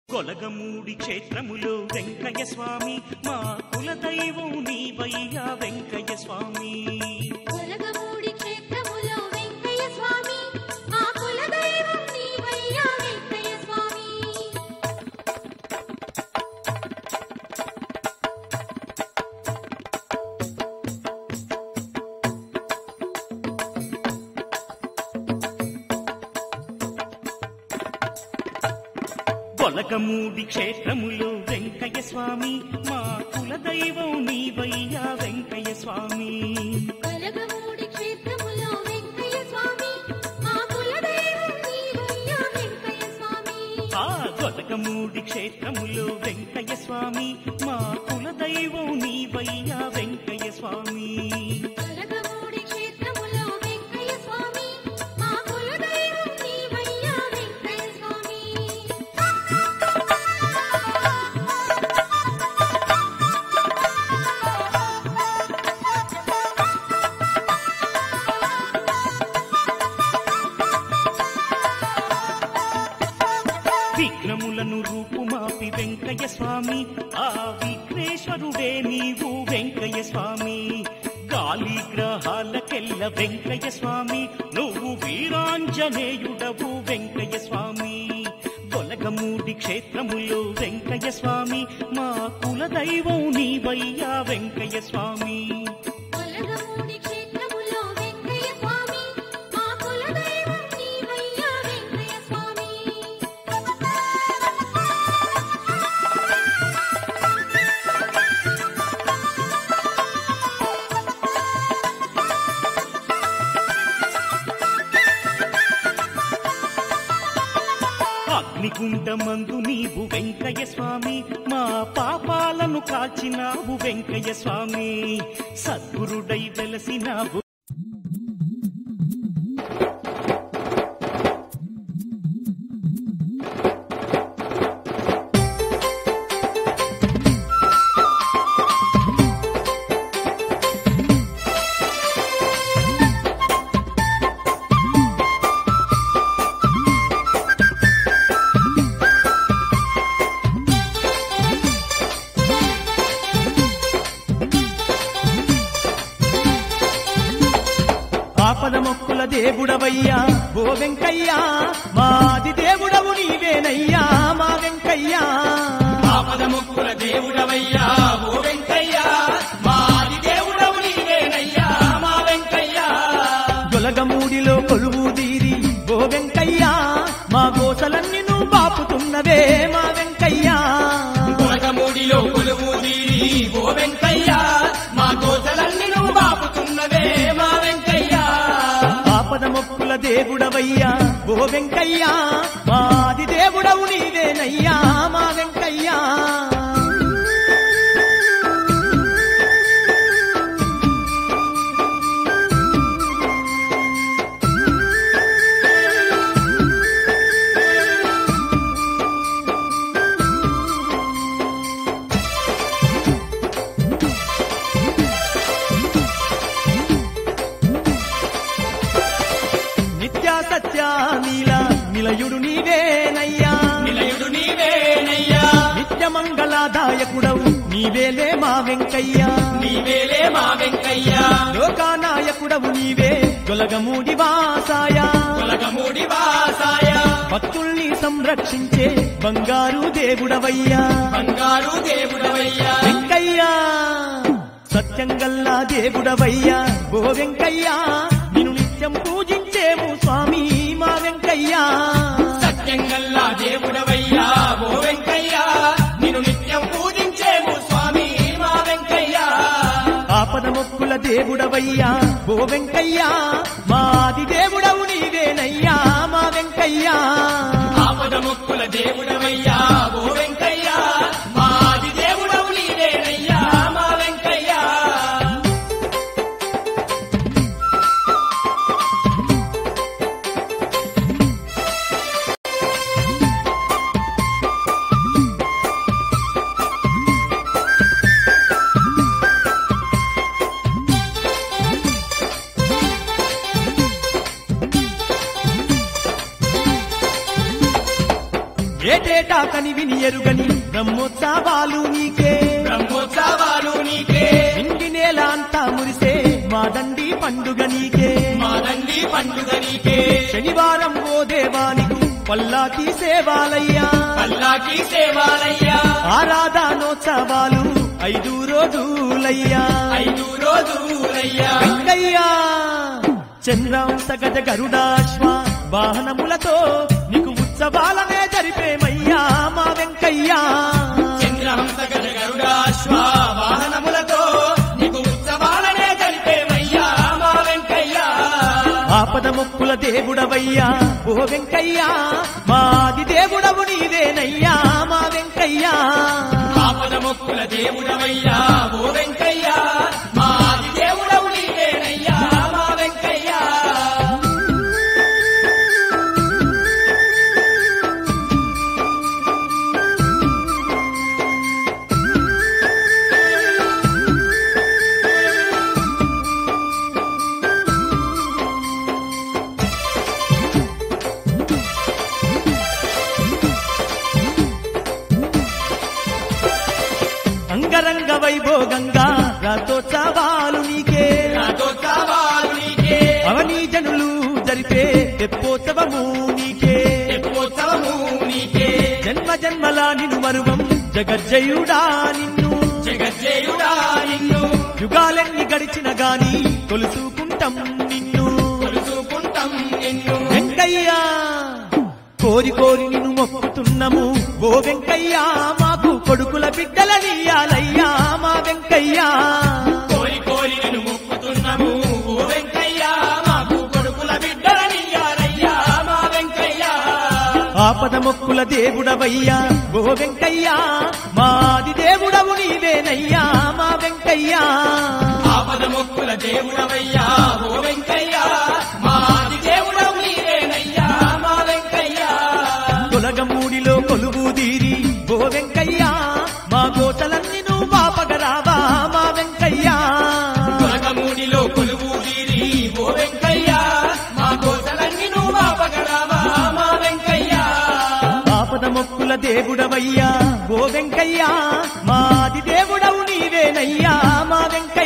కొలగమూడి క్షేత్రములో వెంకయ్య స్వామి మా కులదైవం నీవయ్యా వెంకయ్య స్వామి. కొలగమూడి క్షేత్రములో వెంకయ్య స్వామి మా కులదైవం నీవయ్యా వెంకయ్య స్వామి. కొలగమూడి క్షేత్రములో వెంకయ్య స్వామి మా కులదైవం నీవయ్యా వెంకయ్య స్వామి. కొలగమూడి క్షేత్రములో వెంకయ్య స్వామి మా కులదైవం నీవయ్యా వెంకయ్య స్వామి. ఆ కొలగమూడి క్షేత్రములో వెంకయ్య స్వామి మా కులదైవం నీవయ్యా వెంకయ్య స్వామి. కొలగమూడి క్షేత్రములో వెంకయ్య స్వామి మా కులదైవం నీవయ్యా వెంకయ్య స్వామి. విఘ్నములను రూపుమాపి వెంకయ్య స్వామి ఆ విఘ్నేశ్వరుడే నీవు వెంకయ్య స్వామి. గాలి గ్రహాలకెల్ల వెంకయ్య స్వామి నువ్వు వీరాంజనేయుడవు వెంకయ్య స్వామి. కొలగమూడి క్షేత్రములో వెంకయ్య స్వామి మా కులదైవం నీవయ్యా వెంకయ్య స్వామి. కొలగమూడి క్షేత్రములో వెంకయ్య స్వామి మా కులదైవం నీవయ్యా వెంకయ్య స్వామి. అగ్నిగుండమందు నీవు వెంకయ్య స్వామి మా పాపాలను కాల్చినావు వెంకయ్య స్వామి. సద్గురుడై వెలసినావు ఆపద మొక్కుల దేవుడవయ్యా ఓ వెంకయ్యా మాది దేవుడవు నీవేనయ్యా మా వెంకయ్యా. ఆపద మొక్కుల దేవుడవయ్యా ఓ వెంకయ్యా మాది దేవుడవు నీవేనయ్యా మా వెంకయ్యా. గొలగమూడిలో కొలువు తీరి ఓ వెంకయ్యా మా గోసలన్నీ నువ్వు బాపుతున్నవే మా వెంకయ్యా. కొలగమూడిలో కొలువు తీరి ఓ వెంకయ్యా మా గోసలన్నీ నువ్వు బాపుతున్నవే మా వెంకయ్యా. ఆపద మొక్కుల దేవుడవయ్యా ఓ వెంకయ్యా మాది దేవుడవు నీవేనయ్యా మా వెంకయ్యా. నిత్య సత్య నీల నిలయుడు నీవేనయ్యా నిలయుడు నీవేనయ్యా నిత్య మంగళదాయకుడవు నీవేలే మా వెంకయ్యా. నీవేలే మా వెంకయ్యా లోకానాయకుడవు నీవే గొలగమూడి వాసాయ. కొలగమూడి వాసాయ భక్తుల్ని సంరక్షించే బంగారు దేవుడవయ్యా బంగారు దేవుడవయ్యా. వెంకయ్యా. సత్యంగల్లా దేవుడవయ్యా ఓ వెంకయ్యా నిన్ను నిత్యం పూజించేము స్వామి మా వెంకయ్యా. సత్యంగల్లా దేవుడవయ్యా ఓ వెంకయ్యా నిన్ను నిత్యం పూజించేము స్వామి మా వెంకయ్యా. ఆపద మొక్కుల దేవుడవయ్యా ఓ వెంకయ్యా మాది దేవుడవు నీవేనయ్యా మా వెంకయ్యా. ఆపద మొక్కుల దేవుడవయ్యా ఓ వెంకయ్యా మాది దేవుడవు నీవేనయ్యా మా వెంకయ్యా. ఏటేటా కనివిని ఎరుగని బ్రహ్మోత్సవాలు నీకే బ్రహ్మోత్సవాలు నీకే ఇంటి నేల అంతా మురిసే మా దండి పండుగ నీకే మా దండి పండుగ నీకే శనివారం ఓ దేవానికి పల్లాకి సేవాలయ్యా పల్లాకి సేవాలయ్యా ఆరాధనోత్సవాలు 5 రోజులయ్యా 5 రోజులయ్యా వెంకయ్యా చంద్రాంశ గజ గరుడాశ్వ వాహనములతో నీకు ఉత్సవాలనే జరిపేమయ్యా మా వెంకయ్యా చంద్రహంస గజ గరుడాశ్వ వాహనములతో నీకు ఉత్సవాలనే జరిపేమయ్యా మా వెంకయ్యా ఆపద మొక్కుల దేవుడవయ్యా ఓ వెంకయ్యా మాది దేవుడవు నీవేనయ్యా మా వెంకయ్యా ఆపద మొక్కుల దేవుడవయ్యా ఓ వెంకయ్యా మాది దేవుడవు నీవేనయ్యా మా వెంకయ్యా అంగరంగ వైభోగంగా రథోత్సవాలు నీకే రథోత్సవాలు నీకే అవనీ జనులు జరిపే తెప్పోత్సవము నీకే తెప్పోత్సవము నీకే జన్మ జన్మల నిన్ను మరువం జగజ్జయుడా నిన్ను జగజ్జయుడా నిన్ను యుగాలెన్ని గడిచిన గాని కొలుసుకుంటాం నిన్ను కొలుసుకుంటాం నిన్ను వెంకయ్యా కోరి కోరి నిన్ను మొక్కుతున్నాము ఓ వెంకయ్యా మాకు కొడుకుల బిడ్డలనియాలయ్యా మా వెంకయ్యా కోరి కోరి నిన్ను మొక్కుతున్నాము ఓ వెంకయ్యా మాకు కొడుకుల బిడ్డలనియ్యాలయ్యా మా వెంకయ్యా ఆపద మొక్కుల దేవుడవయ్యా ఓ వెంకయ్యా మాది దేవుడవు నీవేనయ్యా మా వెంకయ్యా ఆపద మొక్కుల దేవుడవయ్యా ఓ వెంకయ్యా మాది దేవుడవు నీవేనయ్యా మా వెంకయ్యా తొలగమూడిలో కొలువుదీరి ఓ వెంకయ్యా మా గోచలన్నీ నువ్వు పాపగరావా మా వెంకయ్యా కొలగమూడిలో కొలువుదీరి ఓ వెంకయ్యా మా కోసలన్నీ నువ్వు మాపగరావా మా వెంకయ్యా ఆపద మొక్కుల దేవుడవయ్యా ఓ వెంకయ్యా మాది దేవుడవు నీవేనయ్యా మా వెంకయ్యా